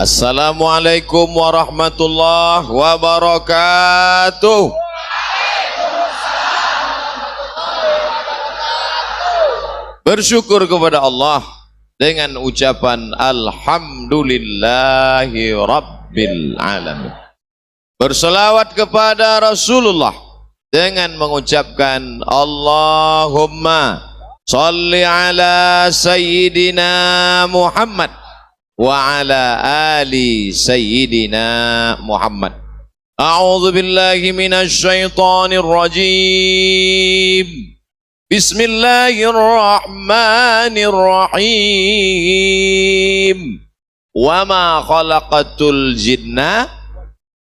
Assalamualaikum warahmatullahi wabarakatuh. Bersyukur kepada Allah dengan ucapan Alhamdulillahi Rabbil Alamin. Berselawat kepada Rasulullah dengan mengucapkan Allahumma salli ala Sayyidina Muhammad wa ala ali Sayyidina Muhammad. A'udzu billahi minasy syaithanir rajim. Bismillahirrahmanirrahim. Wa ma khalaqatul jinna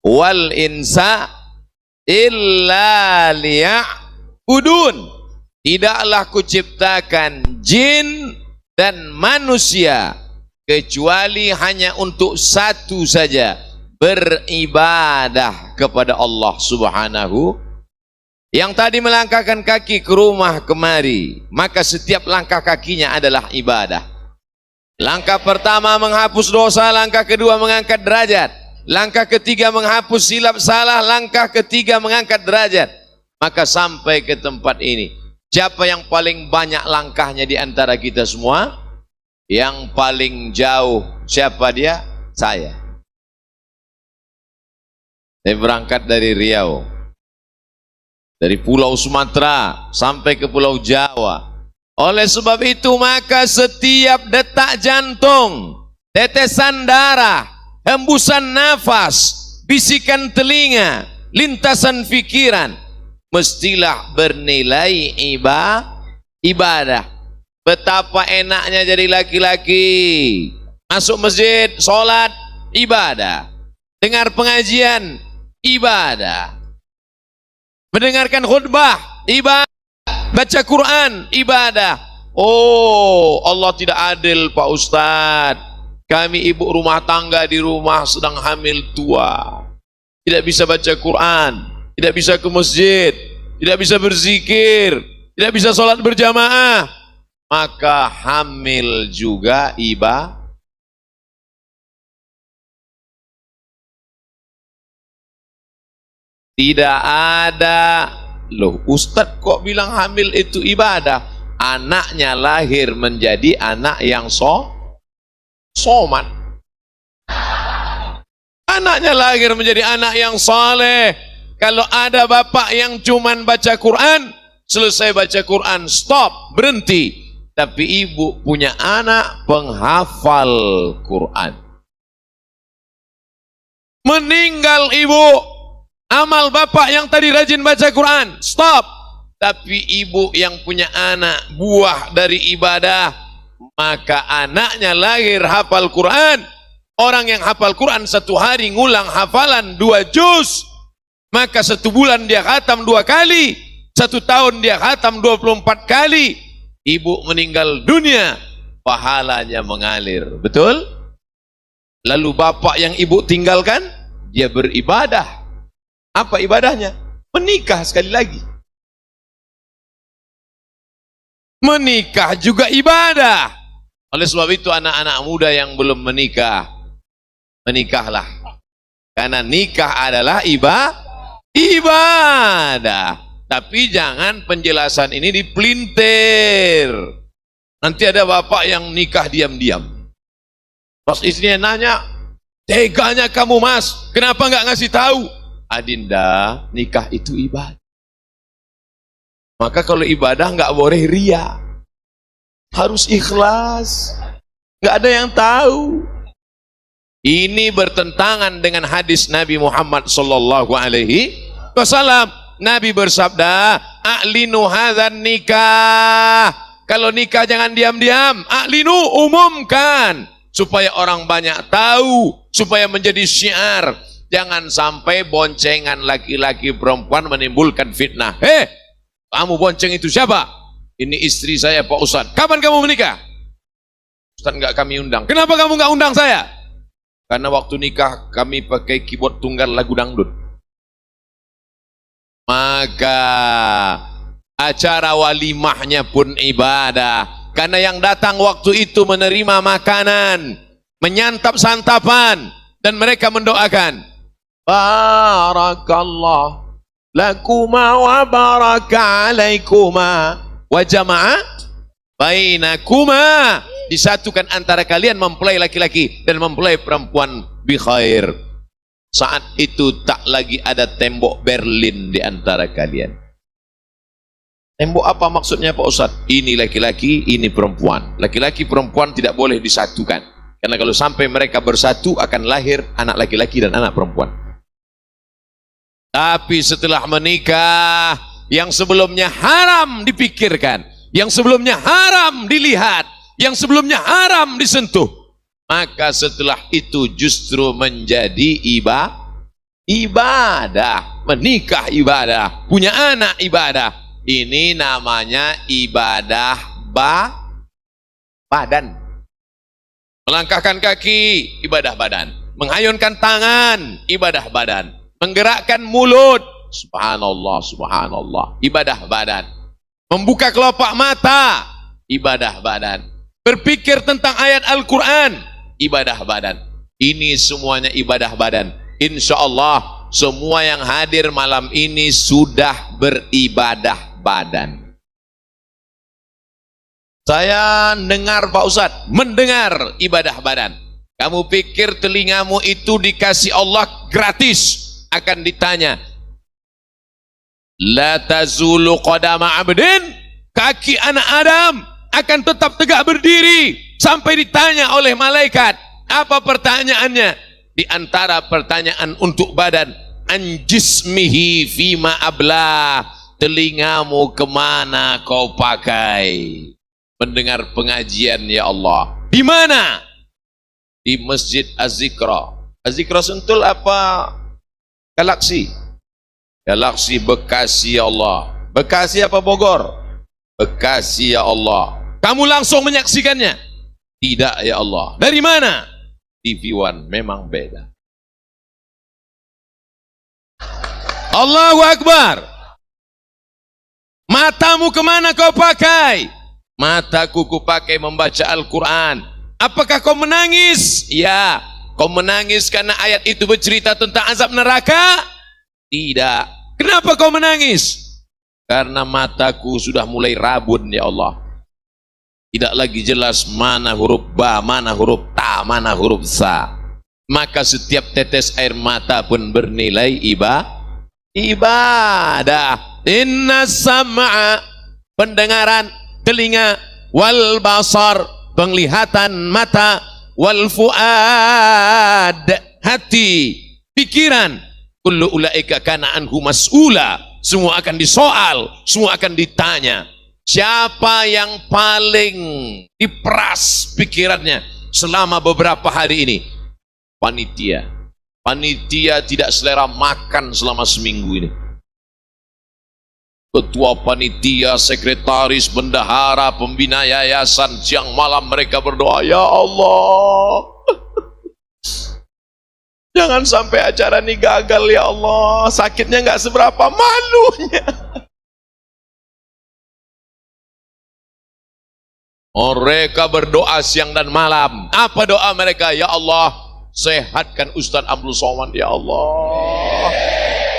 wal insa illa liya'budun. Tidaklah kuciptakan jin dan manusia kecuali hanya untuk satu saja, beribadah kepada Allah Subhanahu. Yang tadi melangkahkan kaki ke rumah kemari, maka setiap langkah kakinya adalah ibadah. Langkah pertama menghapus dosa, langkah kedua mengangkat derajat, langkah ketiga menghapus silap salah, langkah ketiga mengangkat derajat. Maka sampai ke tempat ini, siapa yang paling banyak langkahnya di antara kita semua? Yang paling jauh siapa dia? Saya. Saya berangkat dari Riau, dari Pulau Sumatera sampai ke Pulau Jawa. Oleh sebab itu maka setiap detak jantung, tetesan darah, hembusan nafas, bisikan telinga, lintasan pikiran mestilah bernilai ibadah. Betapa enaknya jadi laki-laki, masuk masjid, sholat, ibadah. Dengar pengajian, ibadah. Mendengarkan khutbah, ibadah. Baca Quran, ibadah. Oh, Allah tidak adil Pak Ustadz. Kami ibu rumah tangga di rumah sedang hamil tua, tidak bisa baca Quran, tidak bisa ke masjid, tidak bisa berzikir, tidak bisa sholat berjamaah, maka hamil juga ibadah. Tidak ada. Loh, Ustadz kok bilang hamil itu ibadah? Anaknya lahir menjadi anak yang somat. Anaknya lahir menjadi anak yang saleh. Kalau ada bapak yang cuman baca Quran, selesai baca Quran, stop, berhenti. Tapi ibu punya anak penghafal Quran. Meninggal ibu, amal bapak yang tadi rajin baca Quran, stop. Tapi ibu yang punya anak buah dari ibadah, maka anaknya lahir hafal Quran. Orang yang hafal Quran satu hari ngulang hafalan 2 juz, maka 1 bulan dia khatam 2 kali, 1 tahun dia khatam 24 kali. Ibu meninggal dunia, pahalanya mengalir. Betul? Lalu bapak yang ibu tinggalkan, dia beribadah. Apa ibadahnya? Menikah sekali lagi. Menikah juga ibadah. Oleh sebab itu anak-anak muda yang belum menikah, menikahlah. Karena nikah adalah ibadah. Tapi jangan penjelasan ini dipelintir. Nanti ada bapak yang nikah diam-diam. Pas istrinya nanya, teganya kamu mas, kenapa nggak ngasih tahu? Adinda, nikah itu ibadah. Maka kalau ibadah nggak boleh ria, harus ikhlas. Nggak ada yang tahu. Ini bertentangan dengan hadis Nabi Muhammad sallallahu alaihi wasallam. Nabi bersabda, "A'linu hadzan nikah." Kalau nikah jangan diam-diam, a'linu, umumkan supaya orang banyak tahu, supaya menjadi syiar. Jangan sampai boncengan laki-laki perempuan menimbulkan fitnah. Kamu bonceng itu siapa? Ini istri saya Pak Ustadz. Kapan kamu menikah? Ustadz nggak kami undang. Kenapa kamu nggak undang saya? Karena waktu nikah kami pakai keyboard tunggal lagu dangdut. Maka acara walimahnya pun ibadah. Karena yang datang waktu itu menerima makanan, menyantap santapan, dan mereka mendoakan, barakallah lakuma wa baraka alaikuma wa jama'a bainakuma, disatukan antara kalian mempelai laki-laki dan mempelai perempuan bi khair. Saat itu tak lagi ada tembok Berlin di antara kalian. Tembok apa maksudnya Pak Ustadz? Ini laki-laki, ini perempuan. Laki-laki perempuan tidak boleh disatukan, karena kalau sampai mereka bersatu akan lahir anak laki-laki dan anak perempuan. Tapi setelah menikah, yang sebelumnya haram dipikirkan, yang sebelumnya haram dilihat, yang sebelumnya haram disentuh, maka setelah itu justru menjadi ibadah. Menikah ibadah, punya anak ibadah. Ini namanya ibadah badan. Melangkahkan kaki, ibadah badan. Menghayunkan tangan, ibadah badan. Menggerakkan mulut, subhanallah, subhanallah, ibadah badan. Membuka kelopak mata, ibadah badan. Berpikir tentang ayat Al-Quran, ibadah badan. Ini semuanya ibadah badan. Insya Allah semua yang hadir malam ini sudah beribadah badan. Saya dengar Pak Ustadz, mendengar ibadah badan. Kamu pikir telingamu itu dikasih Allah gratis? Akan ditanya, la tazulu qadama abdin, kaki anak Adam akan tetap tegak berdiri sampai ditanya oleh malaikat. Apa pertanyaannya? Di antara pertanyaan untuk badan, anjismihi fima abla, telingamu kemana kau pakai? Mendengar pengajian ya Allah. Di mana? Di Masjid Az-Zikra. Az-Zikra Sentul apa? Galaksi. Galaksi Bekasi ya Allah. Bekasi apa Bogor? Bekasi ya Allah. Kamu langsung menyaksikannya? Tidak ya Allah. Dari mana? TV One. Memang beda. Allahu Akbar. Matamu kemana kau pakai? Mataku kupakai membaca Al-Quran. Apakah kau menangis? Ya. Kau menangis karena ayat itu bercerita tentang azab neraka? Tidak. Kenapa kau menangis? Karena mataku sudah mulai rabun ya Allah. Tidak lagi jelas mana huruf ba, mana huruf ta, mana huruf sa. Maka setiap tetes air mata pun bernilai ibadah. Inna sam'a, pendengaran telinga, wal basar, penglihatan mata, wal fuad, hati, pikiran, kullu ulaika kana anhu mas'ula, semua akan disoal, semua akan ditanya. Siapa yang paling diperas pikirannya selama beberapa hari ini? Panitia. Panitia tidak selera makan selama seminggu ini. Ketua panitia, sekretaris, bendahara, pembina yayasan, siang malam mereka berdoa, ya Allah, jangan sampai acara ini gagal ya Allah. Sakitnya nggak seberapa, malunya. Mereka berdoa siang dan malam. Apa doa mereka? Ya Allah, sehatkan Ustadz Abdul Somad ya Allah,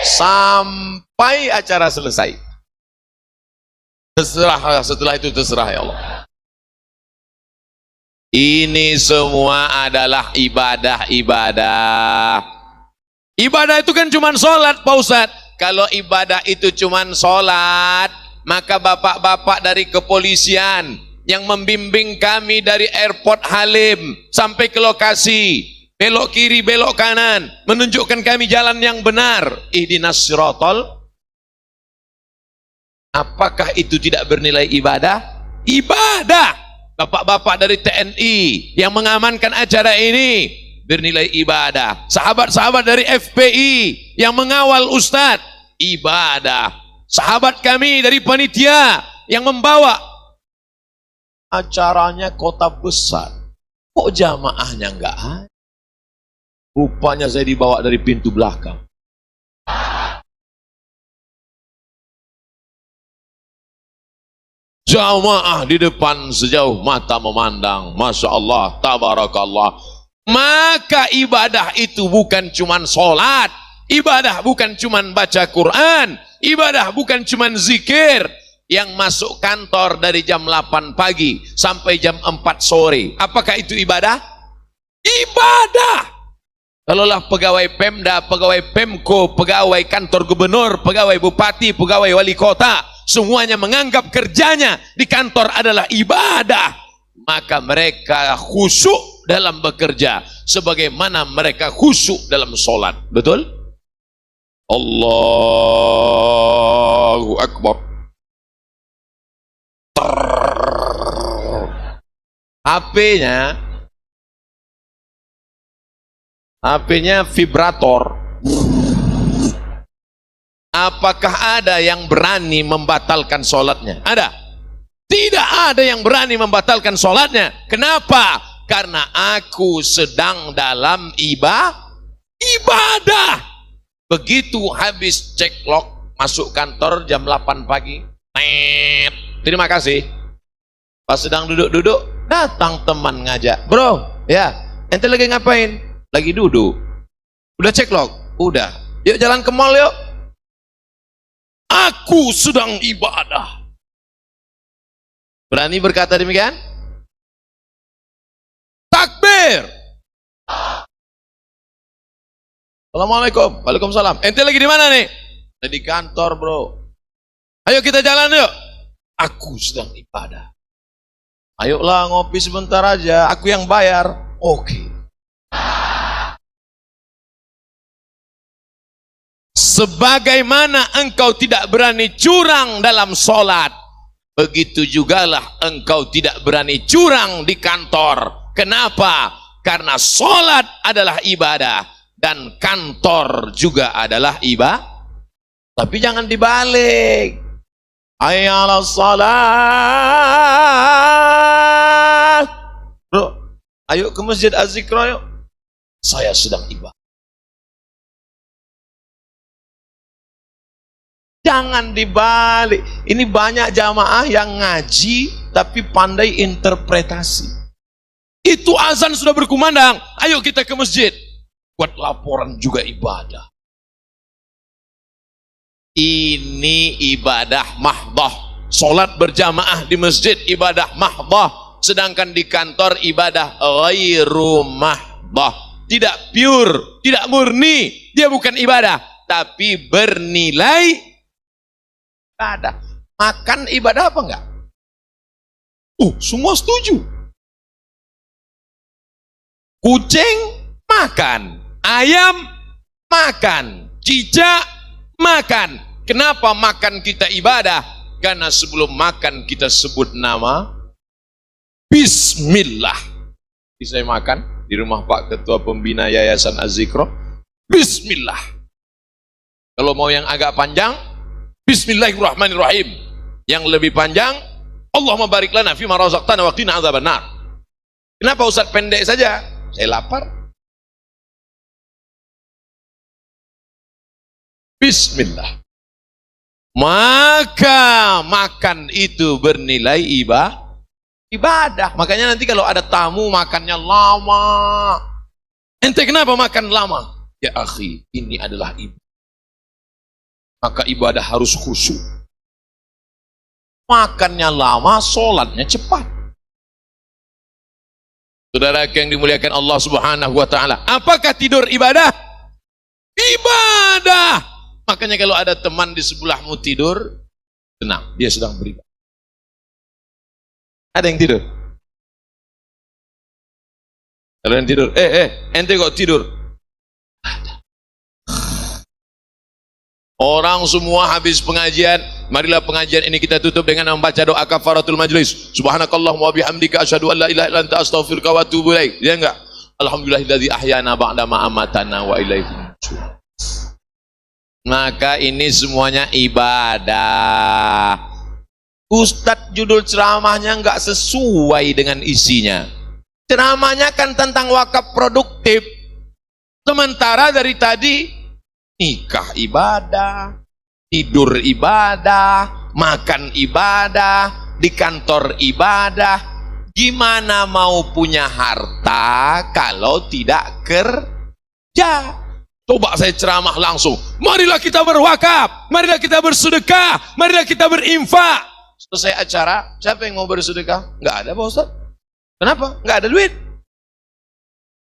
sampai acara selesai. Terserah, setelah itu terserah ya Allah. Ini semua adalah ibadah-ibadah. Ibadah itu kan cuma sholat Pak Ustadz. Kalau ibadah itu cuma sholat, maka bapak-bapak dari kepolisian yang membimbing kami dari airport Halim sampai ke lokasi, belok kiri, belok kanan, menunjukkan kami jalan yang benar, ihdinas siratal. Apakah itu tidak bernilai ibadah? Ibadah. Bapak-bapak dari TNI yang mengamankan acara ini bernilai ibadah. Sahabat-sahabat dari FPI yang mengawal Ustadz, ibadah. Sahabat kami dari panitia yang membawa acaranya kota besar. Kok jamaahnya enggak ada? Rupanya saya dibawa dari pintu belakang. Jamaah di depan sejauh mata memandang, Masya Allah, Tabarakallah. Maka ibadah itu bukan cuman sholat, ibadah bukan cuman baca Quran, ibadah bukan cuman zikir. Yang masuk kantor dari jam 8 pagi sampai jam 4 sore, apakah itu ibadah? Ibadah. Kalaulah pegawai Pemda, pegawai Pemko, pegawai kantor gubernur, pegawai bupati, pegawai wali kota, semuanya menganggap kerjanya di kantor adalah ibadah, maka mereka khusyuk dalam bekerja sebagaimana mereka khusyuk dalam sholat. Betul? Allahu Akbar. HP-nya vibrator. Apakah ada yang berani membatalkan sholatnya? Ada? Tidak ada yang berani membatalkan sholatnya. Kenapa? Karena aku sedang dalam ibadah. Begitu habis cek log, masuk kantor jam 8 pagi. Terima kasih. Pas sedang duduk-duduk, datang teman ngajak. Bro, ya, ente lagi ngapain? Lagi duduk. Udah cek log? Udah. Yuk jalan ke mall yuk. Aku sedang ibadah. Berani berkata demikian? Takbir. Assalamualaikum. Waalaikumsalam. Ente lagi di mana nih? Di kantor, bro. Ayo kita jalan yuk. Aku sedang ibadah. Ayolah ngopi sebentar aja. Aku yang bayar. Oke. Sebagaimana engkau tidak berani curang dalam sholat, begitu jugalah engkau tidak berani curang di kantor. Kenapa? Karena sholat adalah ibadah dan kantor juga adalah ibadah. Tapi jangan dibalik. Hayya 'alas shalah. Bro, ayo ke Masjid Az-Zikra yuk. Saya sedang ibadah. Jangan dibalik. Ini banyak jamaah yang ngaji tapi pandai interpretasi. Itu azan sudah berkumandang, ayo kita ke masjid. Buat laporan juga ibadah. Ini ibadah mahdoh. Sholat berjamaah di masjid ibadah mahdoh. Sedangkan di kantor ibadah ghairu mahdoh. Tidak pure, tidak murni. Dia bukan ibadah, tapi bernilai ibadah. Makan ibadah apa enggak? Semua setuju. Kucing makan, ayam makan, cicak makan. Kenapa makan kita ibadah? Karena sebelum makan kita sebut nama Bismillah. Saya makan di rumah Pak Ketua Pembina Yayasan Az-Zikra, Bismillah. Kalau mau yang agak panjang, Bismillahirrahmanirrahim. Yang lebih panjang, Allahumma barik lana fima razaqtana wa qina adzabannar. Kenapa Ustaz pendek saja? Saya lapar. Bismillah. Maka makan itu bernilai ibadah. Makanya nanti kalau ada tamu makannya lama. Ente kenapa makan lama? Ya akhi, ini adalah ibadah. Maka ibadah harus khusyuk. Makannya lama, sholatnya cepat. Saudara yang dimuliakan Allah Subhanahu wa ta'ala, apakah tidur ibadah? Ibadah. Makanya kalau ada teman di sebelahmu tidur, tenang, dia sedang beribadah. Ada yang tidur? Ada yang tidur? Ente kok tidur? Orang semua habis pengajian, marilah pengajian ini kita tutup dengan membaca doa kafaratul majlis. Subhanakallahumma wa bihamdika asyhadu an la ilaha illa anta astaghfiruka wa atubu ilaik. Ya enggak? Alhamdulillahilladzi ahyana ba'da ma amatana wa ilaihi nusyur. Maka ini semuanya ibadah. Ustadz judul ceramahnya enggak sesuai dengan isinya. Ceramahnya kan tentang wakaf produktif. Sementara dari tadi nikah ibadah, tidur ibadah, makan ibadah, di kantor ibadah. Gimana mau punya harta harta kalau tidak kerja. Coba saya ceramah langsung, marilah kita berwakaf, marilah kita bersedekah, marilah kita berinfak. Selesai acara, siapa yang mau bersedekah? Nggak ada Pak Ustaz. Kenapa? Nggak ada duit.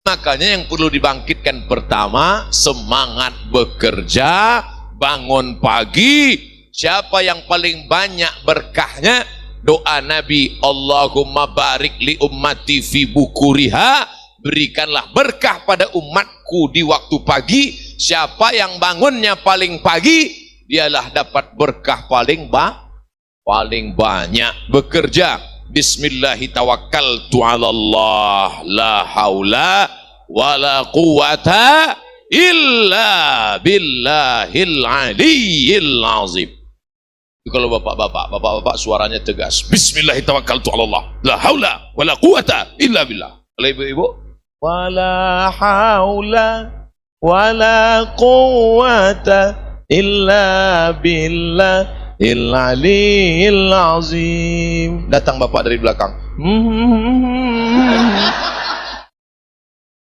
Makanya yang perlu dibangkitkan pertama, semangat bekerja, bangun pagi. Siapa yang paling banyak berkahnya? Doa Nabi, Allahumma barik li ummati fi bukuriha. Berikanlah berkah pada umatku di waktu pagi. Siapa yang bangunnya paling pagi, dialah dapat berkah paling banyak. Bekerja, bismillahi tawakkaltu ala Allah, la haula wala quwata illa billahil aliyyil azim. Kalau bapak-bapak suaranya tegas, bismillahi tawakkaltu ala Allah, la haula wala quwata illa billah. Kalau ibu-ibu, wala haula wala quwata illa billahil aliyyil azim. Datang bapak dari belakang.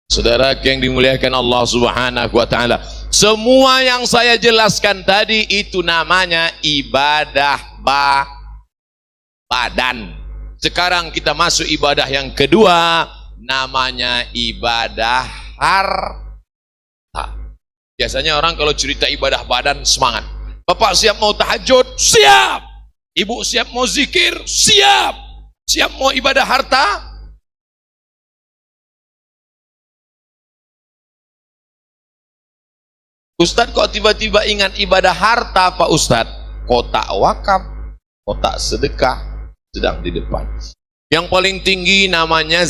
Saudara yang dimuliakan Allah Subhanahu wa taala, semua yang saya jelaskan tadi itu namanya ibadah badan. Sekarang kita masuk ibadah yang kedua, namanya ibadah harta. Biasanya orang kalau cerita ibadah badan semangat. Bapak siap mau tahajud? Siap. Ibu siap mau zikir? Siap. Siap mau ibadah harta? Ustadz kok tiba-tiba ingat ibadah harta Pak Ustadz? Kotak wakaf, kotak sedekah sedang di depan. Yang paling tinggi namanya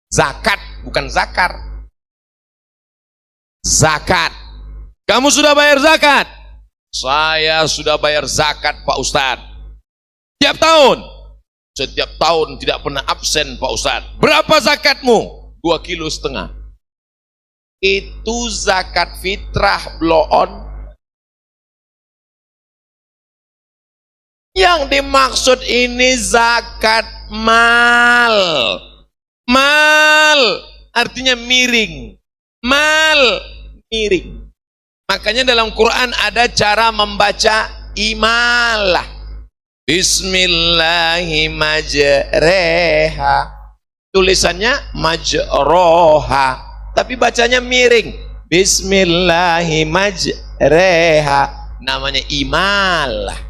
zakat, bukan zakar. Zakat. Kamu sudah bayar zakat? Saya sudah bayar zakat Pak Ustadz. Setiap tahun? Setiap tahun, tidak pernah absen Pak Ustadz. Berapa zakatmu? 2,5 kilo. Itu zakat fitrah blow on. Yang dimaksud ini zakat mal. Mal artinya miring. Mal miring. Makanya dalam Quran ada cara membaca imalah. Bismillahirrahmanirrahim. Tulisannya majroha, tapi bacanya miring. Bismillahirrahmanirrahim. Namanya imalah.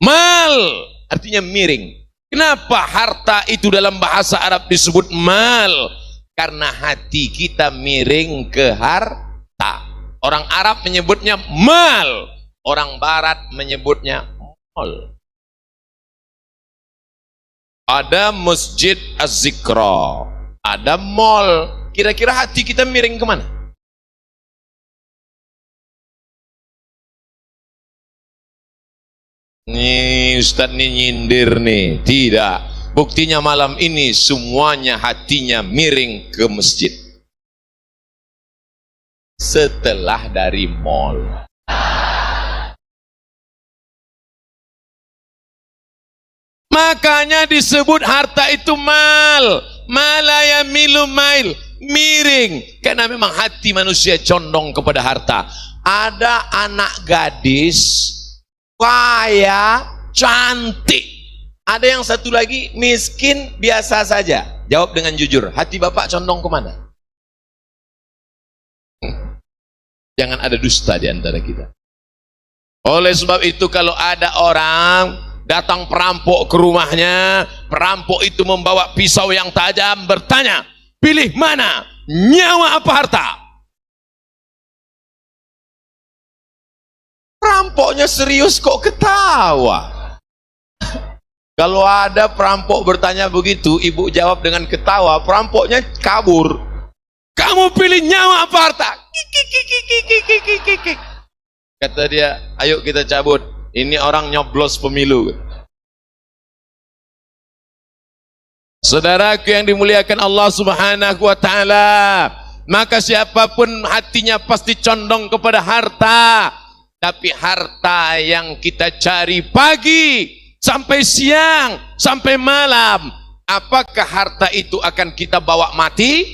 Mal artinya miring. Kenapa harta itu dalam bahasa Arab disebut mal? Karena hati kita miring ke harta. Orang Arab menyebutnya mal, orang Barat menyebutnya mall. Ada Masjid Az-Zikra, ada mall. Kira-kira hati kita miring kemana? Nih Ustadz nih nyindir nih. Tidak. Buktinya malam ini semuanya hatinya miring ke masjid. Setelah dari mall. Makanya disebut harta itu mal. Malaya milu mail. Miring. Karena memang hati manusia condong kepada harta. Ada anak gadis kaya, cantik. Ada yang satu lagi miskin, biasa saja. Jawab dengan jujur, hati bapak condong kemana? Jangan ada dusta di antara kita. Oleh sebab itu kalau ada orang datang perampok ke rumahnya, perampok itu membawa pisau yang tajam, bertanya, pilih mana? Nyawa apa harta? Perampoknya serius kok ketawa. Kalau ada perampok bertanya begitu, ibu jawab dengan ketawa, perampoknya kabur. Kamu pilih nyawa apa harta? Kata dia, ayo kita cabut. Ini orang nyoblos pemilu. Saudaraku yang dimuliakan Allah Subhanahu wa taala, maka siapapun hatinya pasti condong kepada harta. Tapi harta yang kita cari pagi sampai siang sampai malam apakah harta itu akan kita bawa mati?